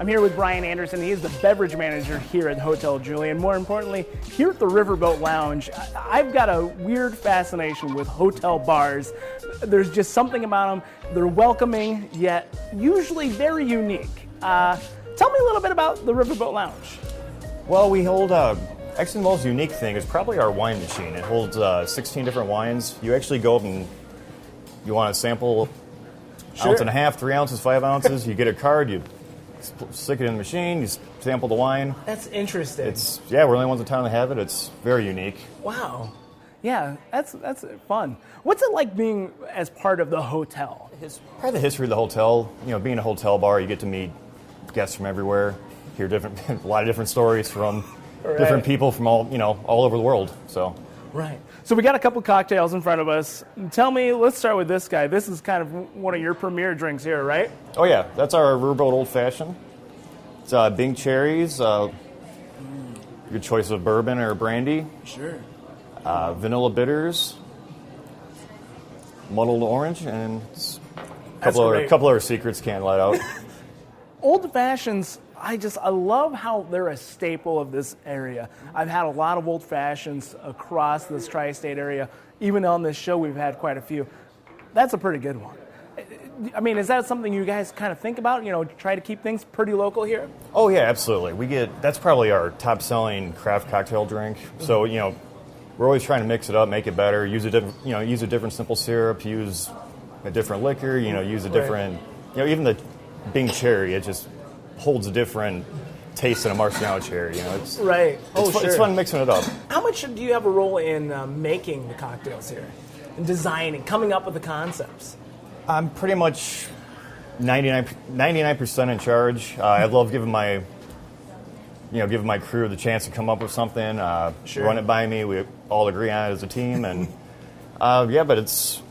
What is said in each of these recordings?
I'm here with Brian Anderson. He is the beverage manager here at Hotel Julie, and more importantly, here at the Riverboat Lounge. I've got a weird fascination with hotel bars. There's just something about them. They're welcoming, yet usually very unique. Tell me a little bit about the Riverboat Lounge. Well, we hold, actually the most unique thing is probably our wine machine. It holds 16 different wines. You actually go up and you want to sample ounce and a half, 3 ounces, 5 ounces. You get a card, you stick it in the machine, you sample the wine. That's interesting. We're the only ones in town that have it. It's very unique. Wow. Yeah, that's fun. What's it like being as part of the hotel? Part of the history of the hotel, being a hotel bar, you get to meet guests from everywhere, hear a lot of different stories from different people from all over the world. So. Right. So we got a couple cocktails in front of us. Tell me, let's start with this guy. This is kind of one of your premier drinks here, right? Oh yeah, that's our Riverboat Old Fashion. It's Bing cherries, your choice of bourbon or brandy. Sure. Vanilla bitters, muddled orange, and a couple other secrets can't let out. Old Fashions, I love how they're a staple of this area. I've had a lot of Old Fashions across this tri-state area. Even on this show, we've had quite a few. That's a pretty good one. I mean, is that something you guys kind of think about? Try to keep things pretty local here? Oh yeah, absolutely. That's probably our top-selling craft cocktail drink. So we're always trying to mix it up, make it better. Use a different simple syrup. Use a different liquor. Use a different. Even the Bing cherry, it just holds a different taste than a Marciano cherry. It's right. It's fun mixing it up. How much do you have a role in making the cocktails here, and designing, coming up with the concepts? I'm pretty much 99% in charge. I love giving my crew the chance to come up with something, run it by me. We all agree on it as a team, and but it's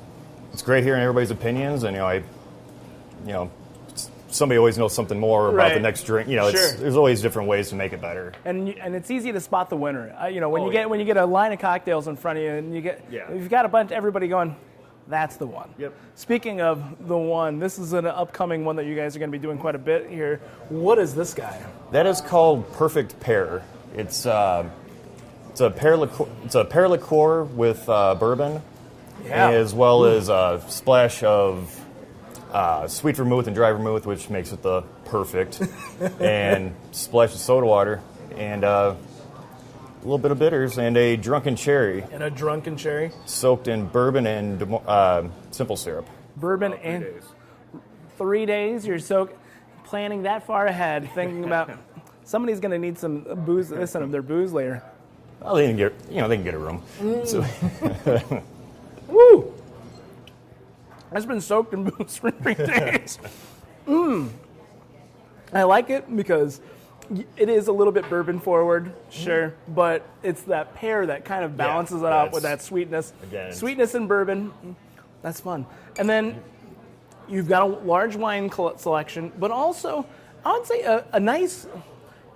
great hearing everybody's opinions, and somebody always knows something more about the next drink. There's always different ways to make it better. And it's easy to spot the winner. When you get a line of cocktails in front of you, and you've got a bunch, everybody going, that's the one. Yep. Speaking of the one, this is an upcoming one that you guys are going to be doing quite a bit here. What is this guy? That is called Perfect Pear. It's a pear liqueur. It's a pear liqueur with bourbon, as well as a splash of sweet vermouth and dry vermouth, which makes it the perfect, and splash of soda water, and a little bit of bitters, and a drunken cherry. And a drunken cherry? Soaked in bourbon and simple syrup. Bourbon and 3 days? You're planning that far ahead, thinking about somebody's going to need some booze, their booze later. Well, they can get a room. So. Woo! It's been soaked in booze for 3 days. I like it because it is a little bit bourbon forward, sure, but it's that pear that kind of balances it out with that sweetness. Again, sweetness and bourbon, that's fun. And then you've got a large wine selection, but also, I would say a nice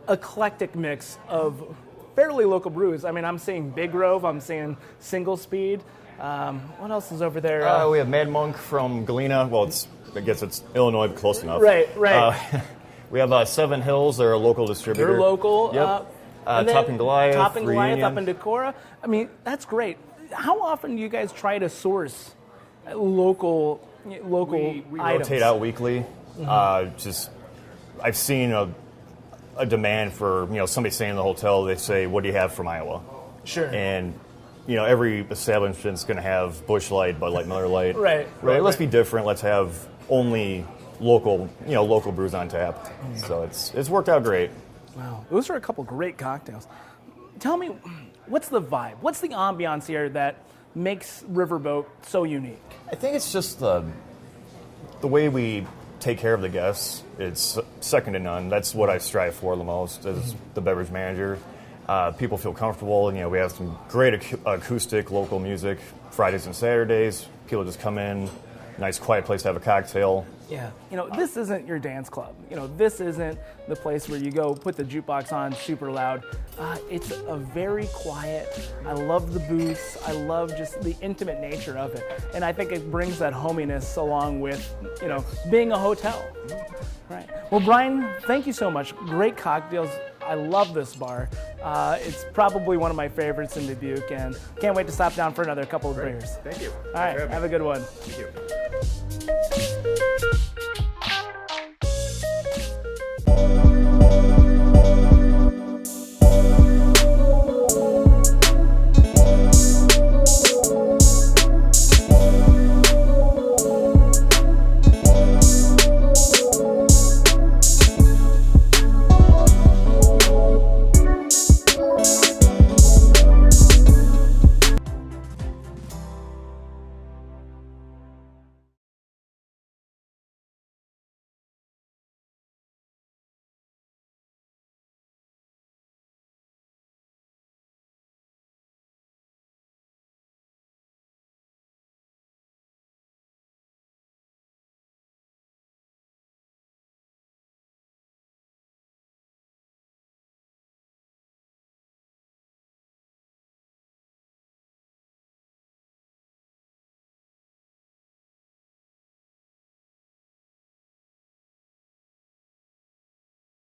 eclectic mix of fairly local brews. I mean, I'm seeing Big Grove, I'm seeing Single Speed. What else is over there? We have Mad Monk from Galena. Well, I guess it's Illinois, but close enough. Right. We have Seven Hills. They're a local distributor. They're local. Yep. Topping Goliath. Topping Goliath Reunion. up in Decorah. I mean, that's great. How often do you guys try to source local we items? Rotate out weekly. I've seen a demand for somebody staying in the hotel. They say, "What do you have from Iowa?" Sure. And every establishment's going to have Busch Light, Bud Light, Miller Light. Right. Let's be different. Let's have only local brews on tap. So it's worked out great. Wow, those are a couple great cocktails. Tell me, what's the vibe? What's the ambiance here that makes Riverboat so unique? I think it's just the way we take care of the guests. It's second to none. That's what I strive for the most as the beverage manager. People feel comfortable. We have some great acoustic local music Fridays and Saturdays. People just come in, nice quiet place to have a cocktail. Yeah. This isn't your dance club. This isn't the place where you go put the jukebox on super loud. It's a very quiet. I love the booths. I love just the intimate nature of it. And I think it brings that hominess along with, being a hotel. Right. Well, Brian, thank you so much. Great cocktails. I love this bar. It's probably one of my favorites in Dubuque, and can't wait to stop down for another couple of beers. Thank you. All right, have a good one. Thank you.